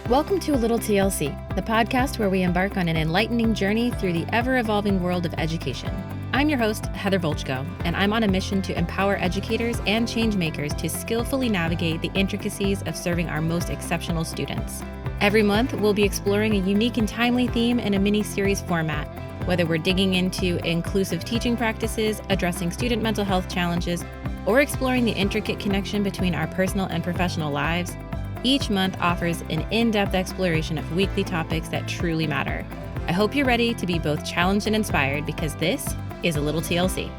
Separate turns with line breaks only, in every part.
Welcome to A Little TLC, the podcast where we embark on an enlightening journey through the ever-evolving world of education. I'm your host, Heather Volchko, and I'm on a mission to empower educators and change-makers to skillfully navigate the intricacies of serving our most exceptional students. Every month, we'll be exploring a unique and timely theme in a mini-series format, whether we're digging into inclusive teaching practices, addressing student mental health challenges, or exploring the intricate connection between our personal and professional lives. Each month offers an in-depth exploration of weekly topics that truly matter. I hope you're ready to be both challenged and inspired because this is A Little TLC.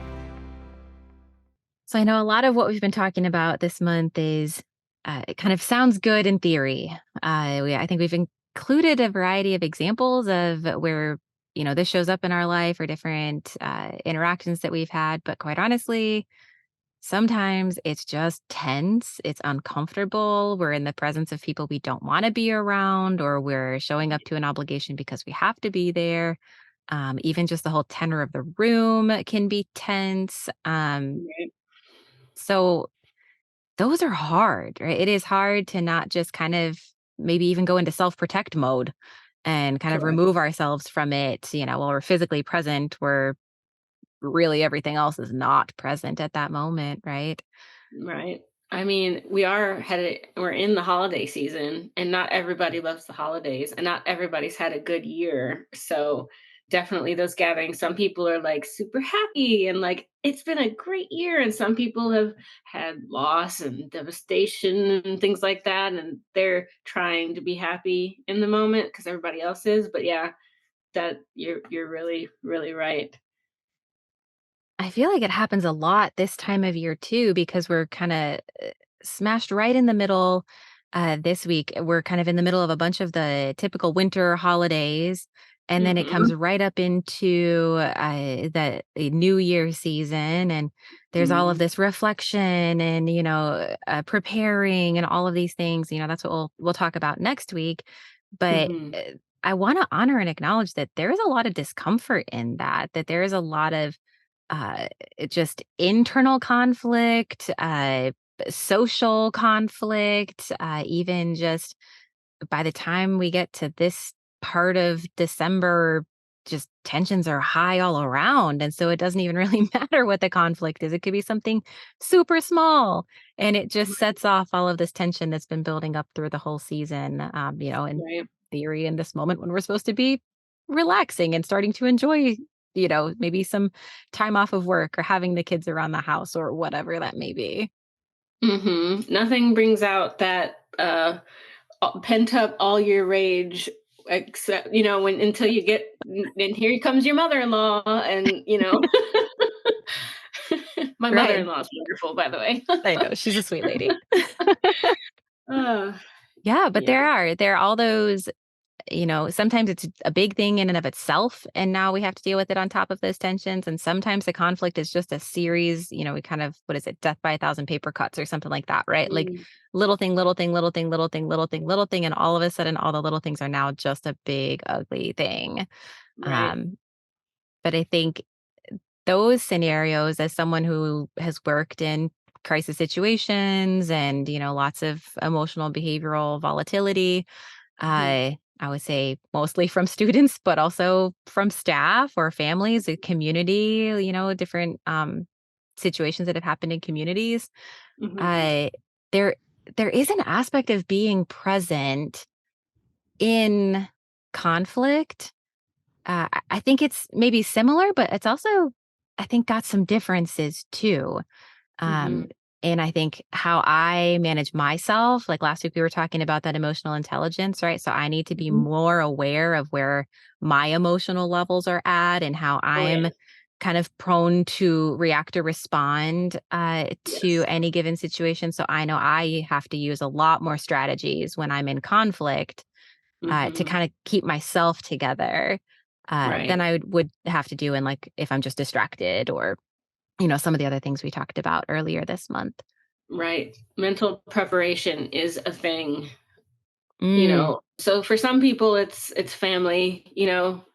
So I know a lot of what we've been talking about this month is it kind of sounds good in theory. I think we've included a variety of examples of where, this shows up in our life or different interactions that we've had. But quite honestly, sometimes it's just tense, it's uncomfortable, we're in the presence of people we don't wanna be around, or we're showing up to an obligation because we have to be there. Even just the whole tenor of the room can be tense.
Right.
So those are hard, right? It is hard to not just kind of maybe even go into self-protect mode and kind of
Correct.
remove ourselves from it, while we're physically present, where really everything else is not present at that moment, right?
Right. I mean, we're in the holiday season and not everybody loves the holidays and not everybody's had a good year. So definitely those gatherings, some people are like super happy and like it's been a great year. And some people have had loss and devastation and things like that. And they're trying to be happy in the moment because everybody else is. But yeah, that you're really, really right.
I feel like it happens a lot this time of year too, because we're kind of smashed right in the middle. This week, we're kind of in the middle of a bunch of the typical winter holidays. And then it
Hmm.
comes right up into the New Year season. And there's all of
Hmm.
this reflection and, preparing and all of these things. That's what we'll talk about next week. But
Hmm.
I want to honor and acknowledge that there is a lot of discomfort in that there is a lot of uh, just internal conflict, social conflict, even just by the time we get to this part of December, just tensions are high all around. And so it doesn't even really matter what the conflict is. It could be something super small. And it just sets off all of this tension that's been building up through the whole season, in
Right.
theory, in this moment when we're supposed to be relaxing and starting to enjoy, maybe some time off of work or having the kids around the house or whatever that may be.
Nothing brings out that pent up all year rage except when until you get and here comes your mother-in-law and my
Right.
mother-in-law is wonderful, by the way.
I know. She's a sweet lady.
uh,
Yeah, but
yeah.
there are all those, sometimes it's a big thing in and of itself, and now we have to deal with it on top of those tensions. And sometimes the conflict is just a series, we kind of, what is it, death by a thousand paper cuts or something like that, right? Like
Mm,
little thing, little thing, little thing, little thing, little thing, little thing. And all of a sudden, all the little things are now just a big, ugly thing.
right.
Um, but I think those scenarios, as someone who has worked in crisis situations and, lots of emotional behavioral volatility,
Mhm.
I would say mostly from students, but also from staff or families, a community, different situations that have happened in communities.
Mhm.
Uh, there, there is an aspect of being present in conflict. I think it's maybe similar, but it's also, I think, got some differences too. Um,
Mhm.
and I think how I manage myself, like last week we were talking about that emotional intelligence, right? So I need to be
Mhm.
more aware of where my emotional levels are at and how
Oh
I'm
yeah.
kind of prone to react or respond to
Yes.
any given situation. So I know I have to use a lot more strategies when I'm in conflict to
Mhm.
kind of keep myself together than
Right.
I would have to do in like if I'm just distracted or some of the other things we talked about earlier this month.
Right. Mental preparation is a thing.
Mm,
So for some people it's family,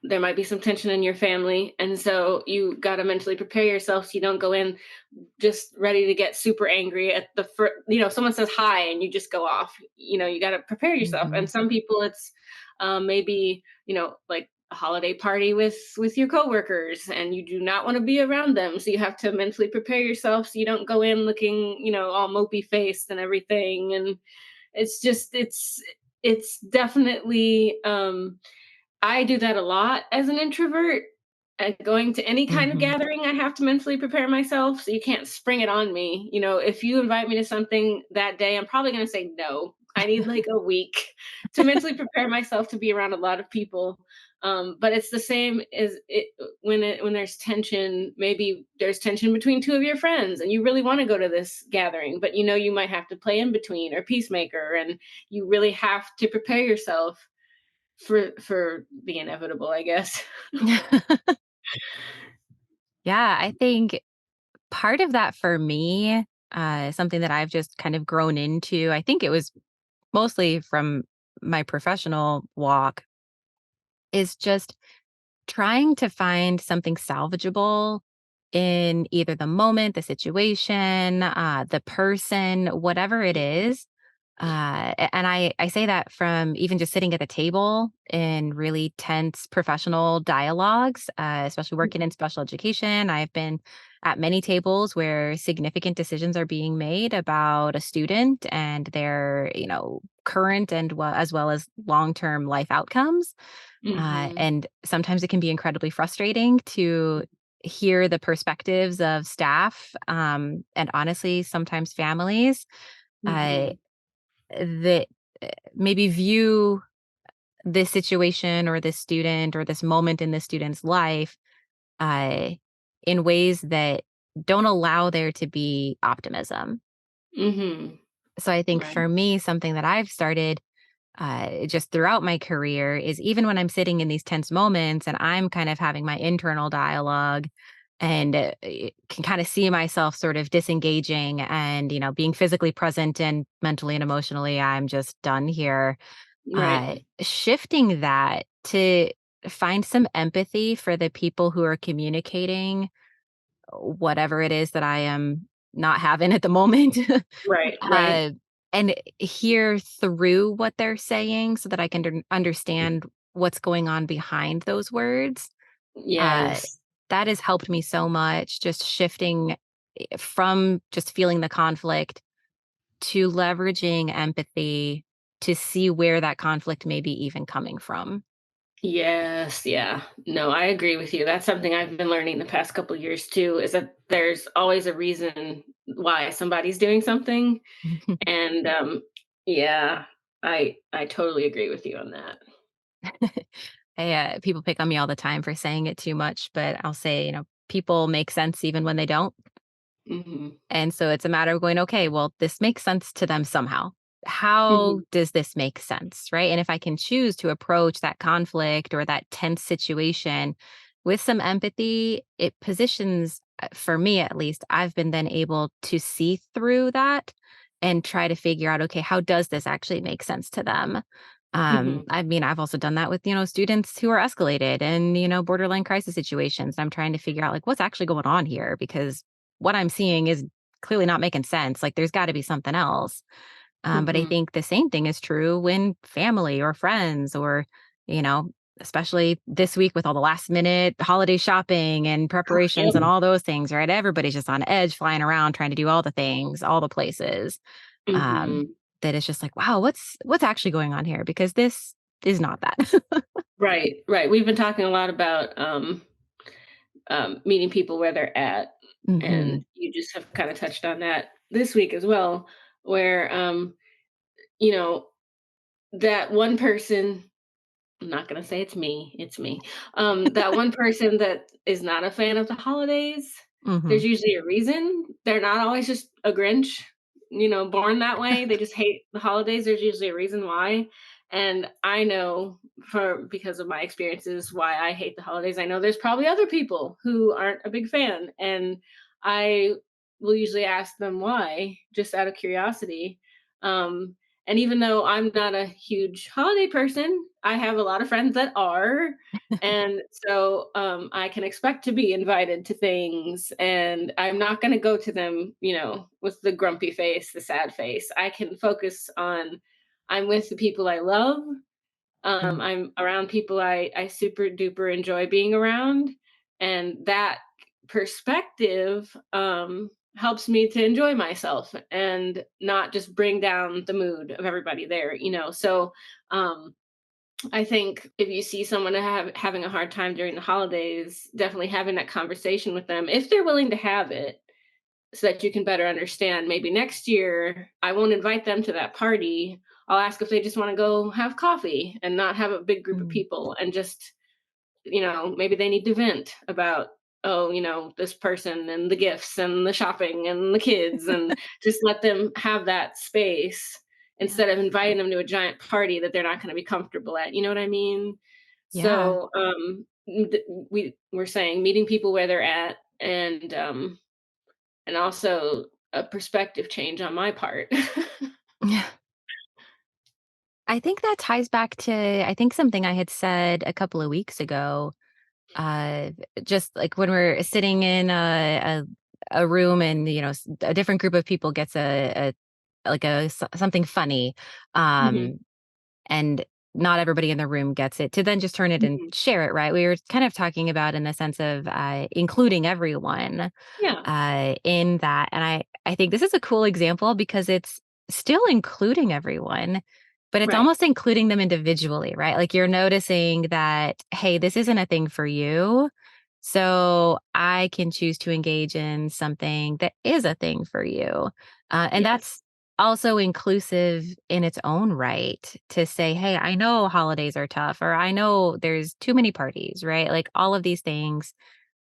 there might be some tension in your family, and so you got to mentally prepare yourself so you don't go in just ready to get super angry at the first, someone says hi and you just go off. You got to prepare yourself.
Mhm.
And some people it's maybe, like a holiday party with your coworkers, and you do not want to be around them, so you have to mentally prepare yourself so you don't go in looking, all mopey faced and everything. And it's definitely I do that a lot as an introvert. Going to any kind of
Mhm.
gathering, I have to mentally prepare myself, so you can't spring it on me. If you invite me to something that day, I'm probably going to say no. I need like a week to mentally prepare myself to be around a lot of people. But it's the same as when there's tension. Maybe there's tension between two of your friends, and you really want to go to this gathering, but you might have to play in between or peacemaker, and you really have to prepare yourself for the inevitable, I guess.
Yeah, I think part of that for me, something that I've just kind of grown into, I think it was mostly from my professional walk, is just trying to find something salvageable in either the moment, the situation, the person, whatever it is. And I say that from even just sitting at the table in really tense professional dialogues, especially working in special education. I've been at many tables where significant decisions are being made about a student and their, current and as well as long-term life outcomes.
Mhm.
And sometimes it can be incredibly frustrating to hear the perspectives of staff, and honestly, sometimes families uh,
Mhm.
that maybe view this situation or this student or this moment in this student's life uh, in ways that don't allow there to be optimism.
Mhm.
So I think
Right.
for me, something that I've started just throughout my career is even when I'm sitting in these tense moments and I'm kind of having my internal dialogue and can kind of see myself sort of disengaging and, being physically present and mentally and emotionally, I'm just done here.
Right.
Shifting that to find some empathy for the people who are communicating whatever it is that I am not having at the moment.
Right. Right.
uh, and hear through what they're saying so that I can understand what's going on behind those words. Uh,
Yes.
that has helped me so much, just shifting from just feeling the conflict to leveraging empathy to see where that conflict may be even coming from.
Yes, yeah. No, I agree with you. That's something I've been learning the past couple years too, is that there's always a reason why somebody's doing something. And yeah, I totally agree with you on that.
People pick on me all the time for saying it too much, but I'll say, people make sense even when they don't.
Mhm.
And so it's a matter of going, okay, well, this makes sense to them somehow. How
Mhm.
does this make sense? Right. And if I can choose to approach that conflict or that tense situation with some empathy, it positions, for me at least, I've been then able to see through that and try to figure out, okay, how does this actually make sense to them?
Mhm.
I mean, I've also done that with, students who are escalated and, borderline crisis situations. I'm trying to figure out like what's actually going on here because what I'm seeing is clearly not making sense. Like there's got to be something else. But I
Mhm.
think the same thing is true when family or friends or, you know, especially this week with all the last minute holiday shopping and preparations and
Yep.
all those things, right? Everybody's just on edge, flying around, trying to do all the things, all the places. Um,
Mhm.
that it's just like, wow, what's actually going on here? Because this is not that.
Right, right. We've been talking a lot about meeting people where they're at. And
Hmm.
you just have kind of touched on that this week as well, where, you know, that one person, I'm not going to say it's me, that one person that is not a fan of the holidays,
Hmm.
there's usually a reason. They're not always just a Grinch, born that way. They just hate the holidays. There's usually a reason why. And I know because of my experiences why I hate the holidays. I know there's probably other people who aren't a big fan. And I will usually ask them why, just out of curiosity. Um, And even though I'm not a huge holiday person, I have a lot of friends that are. And so I can expect to be invited to things, and I'm not going to go to them, with the grumpy face, the sad face. I can focus on I'm with the people I love.
Mm.
I'm around people I super duper enjoy being around, and that perspective helps me to enjoy myself and not just bring down the mood of everybody there. So um, I think if you see someone having a hard time during the holidays, definitely having that conversation with them if they're willing to have it, so that you can better understand. Maybe next year, I won't invite them to that party. I'll ask if they just want to go have coffee and not have a big group of
Mm.
people, and just, maybe they need to vent about, oh, this person and the gifts and the shopping and the kids, and just let them have that space
Yeah.
instead of inviting them to a giant party that they're not going to be comfortable at. You know what I mean?
Yeah.
So, we're saying meeting people where they're at, and also a perspective change on my part.
Yeah. I think that ties back to, I think, something I had said a couple of weeks ago. Uh, just like when we're sitting in a room and a different group of people gets something funny,
Mhm,
um, and not everybody in the room gets it, to then just turn it and
mhm.
share it. Right? We were kind of talking about in the sense of including everyone
Yeah,
in that. And I think this is a cool example because it's still including everyone, but it's
right.
almost including them individually, right? Like you're noticing that, hey, this isn't a thing for you. So I can choose to engage in something that is a thing for you. And
Yes,
that's also inclusive in its own right to say, hey, I know holidays are tough, or I know there's too many parties, right? Like all of these things.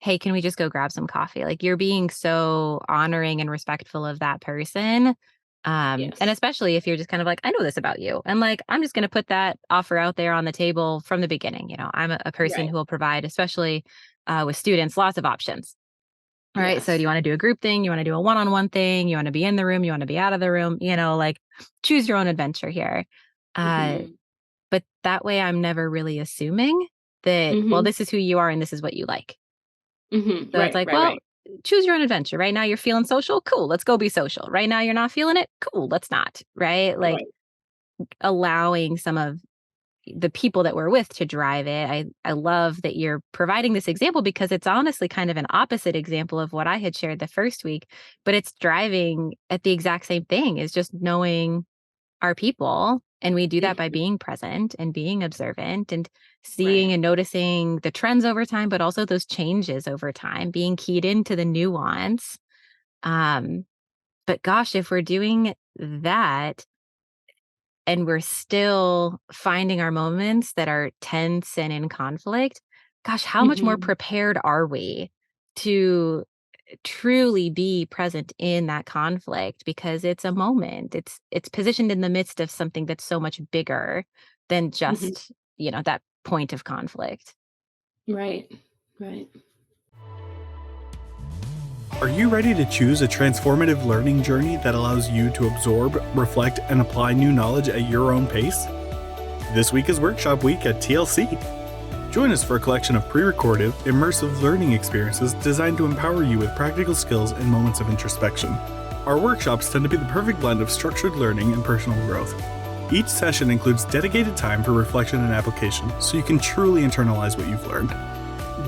"Hey, can we just go grab some coffee?" Like, you're being so honoring and respectful of that person, and
yes,
especially if you're just kind of like, "I know this about you," and, like, I'm just gonna put that offer out there on the table from the beginning. I'm a person
right.
who will provide, especially, with students, lots of options. Alright, so do
Yes.
you wanna do a group thing? You wanna do a one-on-one thing? You wanna be in the room? You wanna be out of the room? Like, choose your own adventure here. Uh,
Mhm,
but that way I'm never really assuming that, well,
mhm,
this is who you are and this is what you like.
mhm.
So it's
Right,
like,
right,
well,
right.
choose your own adventure. Right now you're feeling social. Cool. Let's go be social. Right now you're not feeling it. Cool. Let's not. Right. Like
Right.
allowing some of the people that we're with to drive it. I love that you're providing this example because it's honestly kind of an opposite example of what I had shared the first week, but it's driving at the exact same thing, is just knowing our people. And we do that by
Mhm,
being present and being observant and seeing
right.
and noticing the trends over time, but also those changes over time, being keyed into the nuance. Um, but gosh, if we're doing that and we're still finding our moments that are tense and in conflict, gosh, how much more
Mhm,
prepared are we to truly be present in that conflict, because it's a moment. It's positioned in the midst of something that's so much bigger than
mhm.
just, that point of conflict.
Right, right.
Are you ready to choose a transformative learning journey that allows you to absorb, reflect, and apply new knowledge at your own pace? This week is Workshop Week at TLC. Join us for a collection of pre-recorded, immersive learning experiences designed to empower you with practical skills and moments of introspection. Our workshops tend to be the perfect blend of structured learning and personal growth. Each session includes dedicated time for reflection and application, so you can truly internalize what you've learned.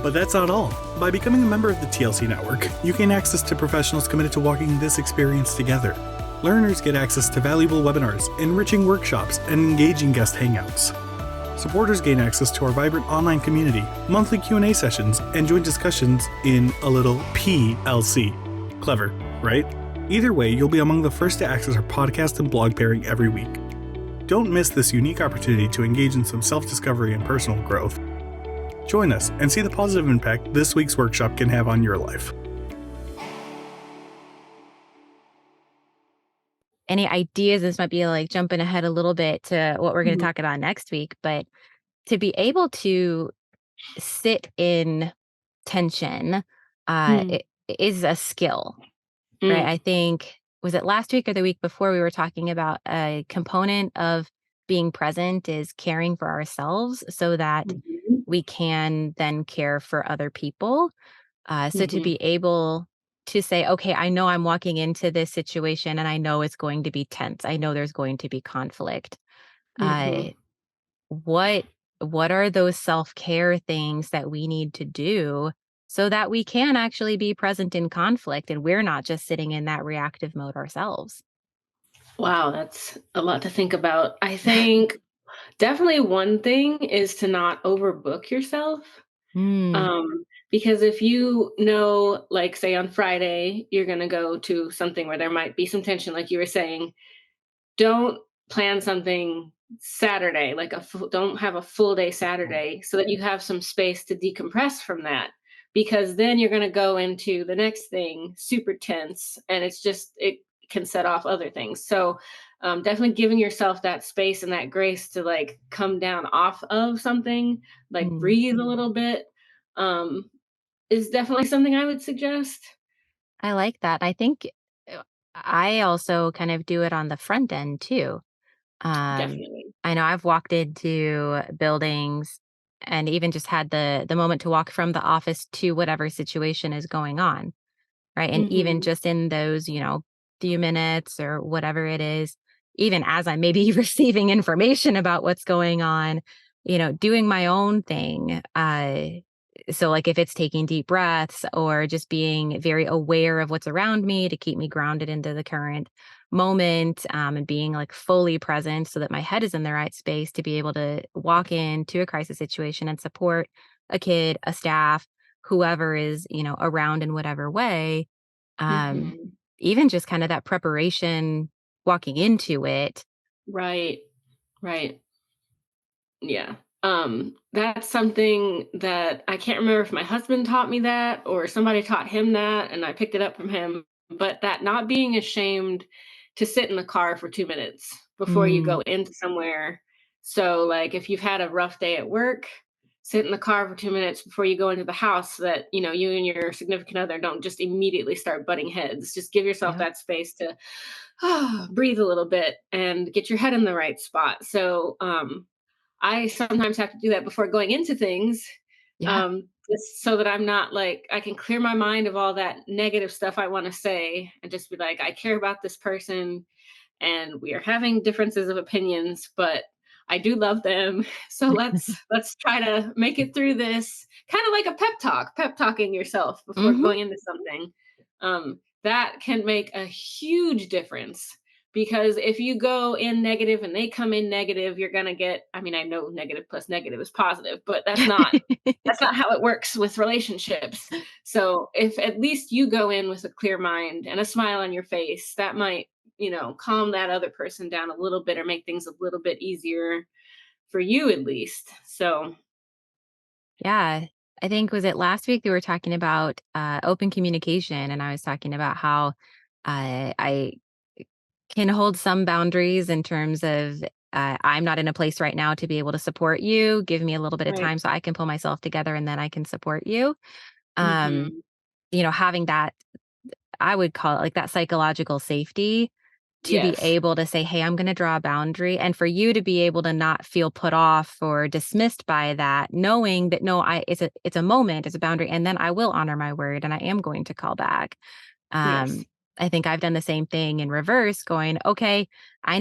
But that's not all. By becoming a member of the TLC Network, you gain access to professionals committed to walking this experience together. Learners get access to valuable webinars, enriching workshops, and engaging guest hangouts. Supporters gain access to our vibrant online community, monthly Q&A sessions, and joint discussions in a little PLC. Clever, right? Either way, you'll be among the first to access our podcast and blog pairing every week. Don't miss this unique opportunity to engage in some self-discovery and personal growth. Join us and see the positive impact this week's workshop can have on your life.
Any ideas? This might be like jumping ahead a little bit to what we're going to
Mhm,
talk about next week, but to be able to sit in tension
mm,
is a skill, right?
mm.
I think was it last week or the week before, we were talking about a component of being present is caring for ourselves so that
Mhm.
we can then care for other people. So to
Mhm.
be able to say, okay, I know I'm walking into this situation and I know it's going to be tense. I know there's going to be conflict. Uh,
Mhm.
what what are those self-care things that we need to do so that we can actually be present in conflict and we're not just sitting in that reactive mode ourselves?
Wow, that's a lot to think about. I think definitely one thing is to not overbook yourself.
Mm,
Because if you know, like, say on Friday, you're going to go to something where there might be some tension, like you were saying, don't plan something Saturday, like don't have a full day Saturday so that you have some space to decompress from that. Because then you're going to go into the next thing super tense and it can set off other things. So, definitely giving yourself that space and that grace to like come down off of something, like
mm.
breathe a little bit, um, is definitely something I would suggest.
I like that. I think I also kind of do it on the front end too. Um,
Definitely.
I know I've walked into buildings and even just had the moment to walk from the office to whatever situation is going on, right? And even
Hmm.
just in those, few minutes or whatever it is, even as I'm maybe receiving information about what's going on, doing my own thing. So like if it's taking deep breaths or just being very aware of what's around me to keep me grounded into the current moment, and being like fully present so that my head is in the right space to be able to walk into a crisis situation and support a kid, a staff, whoever is, around in whatever way. um,
Hmm.
Even just kind of that preparation walking into it.
Right. Right. Yeah. That's something that I can't remember if my husband taught me that or somebody taught him that and I picked it up from him, but that not being ashamed to sit in the car for 2 minutes before you
Mm,
go into somewhere. So like if you've had a rough day at work, sit in the car for 2 minutes before you go into the house so that, you and your significant other don't just immediately start butting heads. Just give yourself
yep.
that space to breathe a little bit and get your head in the right spot. So, I sometimes have to do that before going into things,
Yeah.
just so that I'm not like I can clear my mind of all that negative stuff I want to say and just be like, I care about this person and we are having differences of opinions, but I do love them. So let's try to make it through this. Kind of like a pep talking yourself before
Hmm.
going into something. That can make a huge difference because if you go in negative and they come in negative, you're gonna get. I mean, I know negative plus negative is positive, but that's not how it works with relationships. So if at least you go in with a clear mind and a smile on your face, that might calm that other person down a little bit or make things a little bit easier for you at least. So,
Yeah. I think was it last week they were talking about open communication, and I was talking about how I can hold some boundaries in terms of I'm not in a place right now to be able to support you. Give me a little bit of
right.
time so I can pull myself together and then I can support you. Um,
Mhm.
Having that, I would call it like that psychological safety to be
Yes.
able to say, "Hey, I'm gonna draw a boundary," and for you to be able to not feel put off or dismissed by that, knowing that, no, it's a moment, it's a boundary, and then I will honor my word, and I am going to call back.
Yes.
Um, I think I've done the same thing in reverse, going, okay, I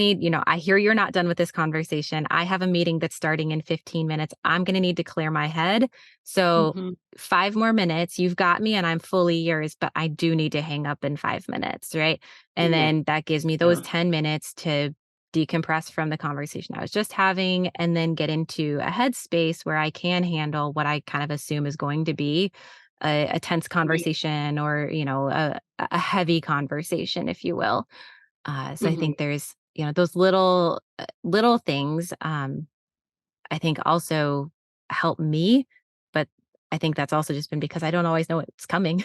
hear you're not done with this conversation. I have a meeting that's starting in 15 minutes. I'm going to need to clear my head. So,
Mhm.
5 more minutes, you've got me and I'm fully yours, but I do need to hang up in 5 minutes. Right. And
Yeah.
then that gives me those 10 minutes to decompress from the conversation I was just having and then get into a headspace where I can handle what I kind of assume is going to be a tense
Right.
conversation or a heavy conversation, if you will. So I
Mhm.
think there's those little things. I think also help me, but I think that's also just been because I don't always know what's coming,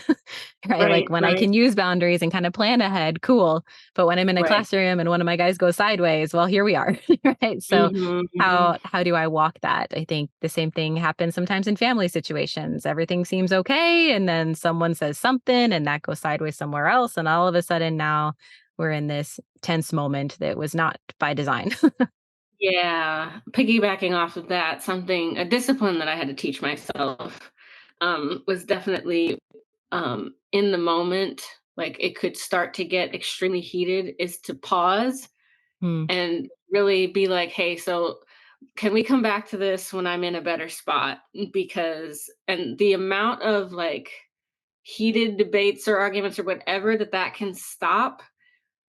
right?
Right,
Like when I
right,
can use boundaries and kind of plan ahead, cool. But when I'm in a
right.
classroom and one of my guys goes sideways, well, here we are, right? So
Mhm, mhm.
how do I walk that? I think the same thing happens sometimes in family situations. Everything seems okay, and then someone says something, and that goes sideways somewhere else, and all of a sudden now we're in this tense moment that was not by design.
Yeah, piggybacking off of that, a discipline that I had to teach myself, was definitely, in the moment, like, it could start to get extremely heated, is to pause
Hmm.
and really be like, "Hey, so can we come back to this when I'm in a better spot?" Because and the amount of, like, heated debates or arguments or whatever that can stop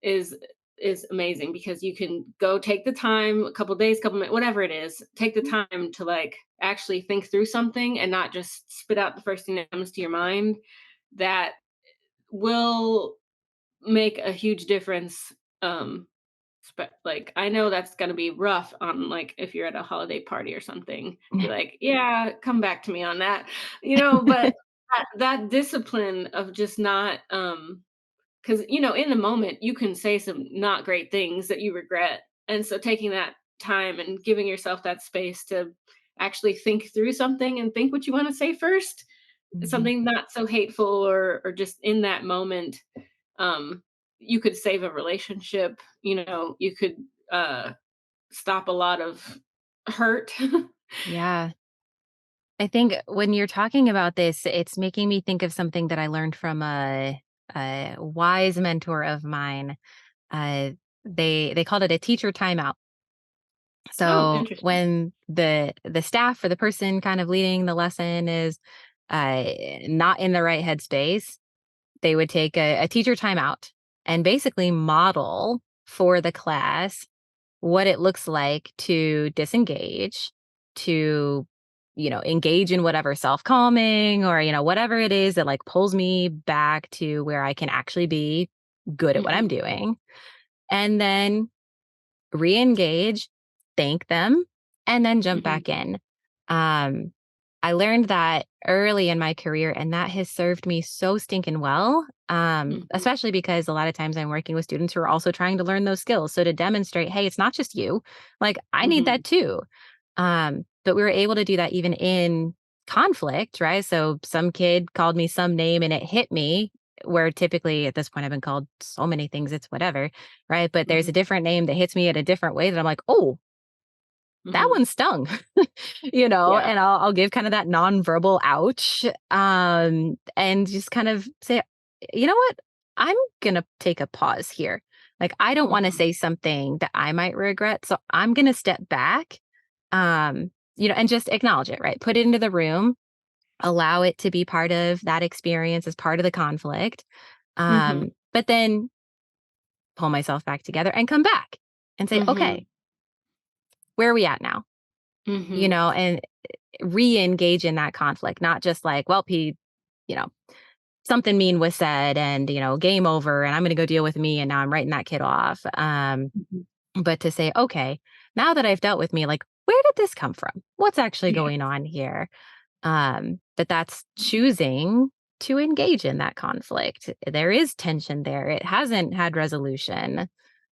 is is amazing because you can go take the time, a couple days, couple minutes, whatever it is, take the time to like actually think through something and not just spit out the first thing that comes to your mind. That will make a huge difference. Like I know that's gonna be rough on like if you're at a holiday party or something. Be like, yeah, come back to me on that, but that discipline of just not 'cause, in the moment, you can say some not great things that you regret, and so taking that time and giving yourself that space to actually think through something and think what you wanna say first,
Mhm.
something not so hateful or just in that moment, um, you could save a relationship, you could, stop a lot of hurt.
Yeah. I think when you're talking about this, it's making me think of something that I learned from a wise mentor of mine. Uh, they called it a teacher timeout.
Oh,
So
interesting.
when the staff or the person kind of leading the lesson is uh, not in the right headspace, they would take a teacher timeout and basically model for the class what it looks like to disengage, to, engage in whatever self-calming or, whatever it is that like pulls me back to where I can actually be good at what I'm
Mhm,
doing. And then re-engage, thank them, and then jump
mhm,
back in. Um, I learned that early in my career, and that has served me so stinking well.
mhm,
Especially because a lot of times I'm working with students who are also trying to learn those skills. So to demonstrate, hey, it's not just you, like I need
mhm,
that too. But we were able to do that even in conflict, right? So some kid called me some name and it hit me where typically at this point I've been called so many things, it's whatever, right? But there's a
mhm,
different name that hits me at a different way that I'm like, oh, that
mhm.
one stung,
Yeah.
and I'll give kind of that nonverbal ouch, and just kind of say, you know what, I'm gonna take a pause here. Like I don't want to
Mhm,
say something that I might regret, so I'm gonna step back, and just acknowledge it, right? Put it into the room, allow it to be part of that experience as part of the conflict,
mhm,
but then pull myself back together and come back and say,
mhm,
okay, where are we at now?
mhm.
And re-engage in that conflict, not just like, well, you know, something mean was said and, game over and I'm going to go deal with me. And now I'm writing that kid off.
Mhm.
But to say, okay, now that I've dealt with me, like, where did this come from? What's actually
Yeah.
going on here? But that's choosing to engage in that conflict. There is tension there. It hasn't had resolution.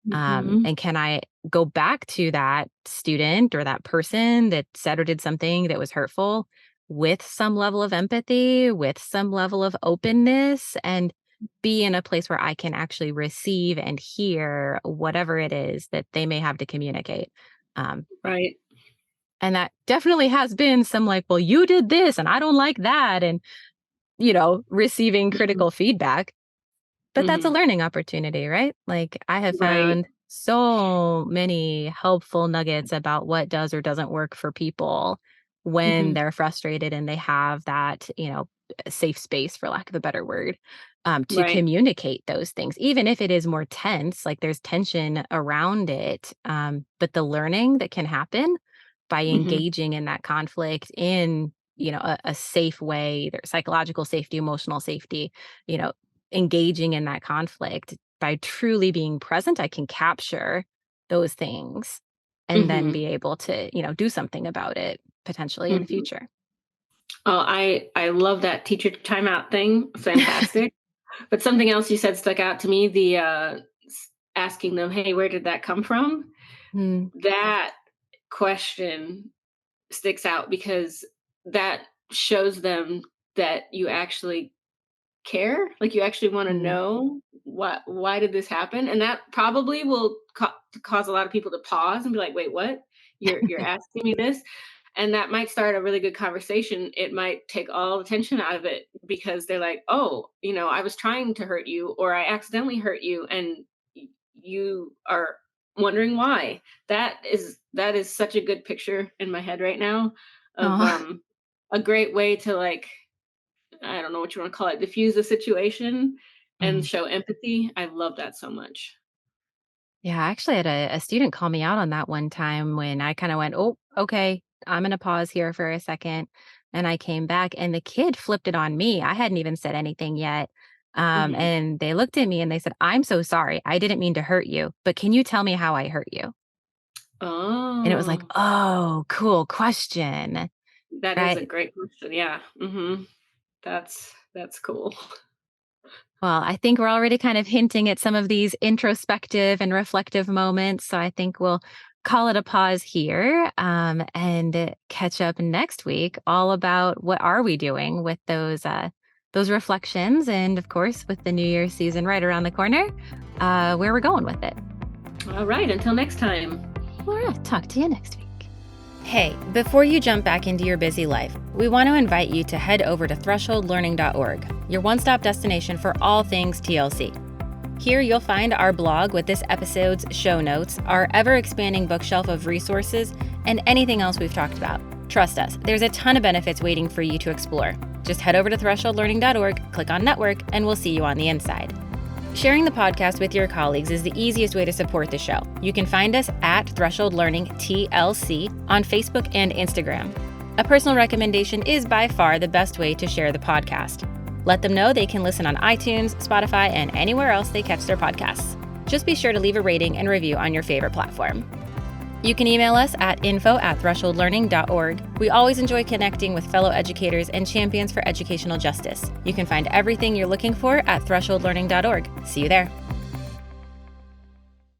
Mhm.
And can I go back to that student or that person that said or did something that was hurtful with some level of empathy, with some level of openness, and be in a place where I can actually receive and hear whatever it is that they may have to communicate. Um,
Right.
and that definitely has been some like, well, you did this and I don't like that. And, receiving
Mhm.
critical feedback, but that's a
Mhm.
learning opportunity, right? Like, I have
Right.
found so many helpful nuggets about what does or doesn't work for people when
Mhm.
they're frustrated and they have that, safe space, for lack of a better word, to
Right.
communicate those things, even if it is more tense, like there's tension around it. But the learning that can happen by
Mhm.
engaging in that conflict in, a safe way, either psychological safety, emotional safety, you know, engaging in that conflict by truly being present, I can capture those things and then
Mhm.
be able to, do something about it potentially in the
Mhm.
future.
Oh, I love that teacher timeout thing. Fantastic. But something else you said stuck out to me, the, asking them, "Hey, where did that come from?"
Mm,
That question sticks out because that shows them that you actually care, like, you actually wanna
mm,
know, why did this happen? And that probably will cause a lot of people to pause and be like, wait, what? You're asking me this? And that might start a really good conversation. It might take all the tension out of it because they're like, oh, I was trying to hurt you, or I accidentally hurt you, and you are wondering why. That is such a good picture in my head right now of
Aw.
a great way to, like, I don't know what you want to call it, diffuse the situation and
Mm.
show empathy. I love that so much.
Yeah, I actually had a student call me out on that one time when I kind of went, oh, okay, I'm going to pause here for a second. And I came back and the kid flipped it on me. I hadn't even said anything yet.
Mhm.
And they looked at me and they said, I'm so sorry. I didn't mean to hurt you, but can you tell me how I hurt you? And it was like,
Oh,
oh, cool question.
that is a
Right.
great question. Yeah. That's cool.
Well, I think we're already kind of hinting at some of these introspective and reflective moments. So I think we'll call it a pause here and catch up next week all about what are we doing with those reflections. And of course, with the New Year's season right around the corner, where we're going with it.
All right. Until next time.
Flora, talk to you next week. Hey, before you jump back into your busy life, we want to invite you to head over to thresholdlearning.org, your one-stop destination for all things TLC. Here you'll find our blog with this episode's show notes, our ever-expanding bookshelf of resources, and anything else we've talked about. Trust us, there's a ton of benefits waiting for you to explore. Just head over to thresholdlearning.org, click on network, and we'll see you on the inside. Sharing the podcast with your colleagues is the easiest way to support the show. You can find us at Threshold Learning TLC on Facebook and Instagram. A personal recommendation is by far the best way to share the podcast. Let them know they can listen on iTunes, Spotify, and anywhere else they catch their podcasts. Just be sure to leave a rating and review on your favorite platform. You can email us at info@thresholdlearning.org. We always enjoy connecting with fellow educators and champions for educational justice. You can find everything you're looking for at thresholdlearning.org. See you there.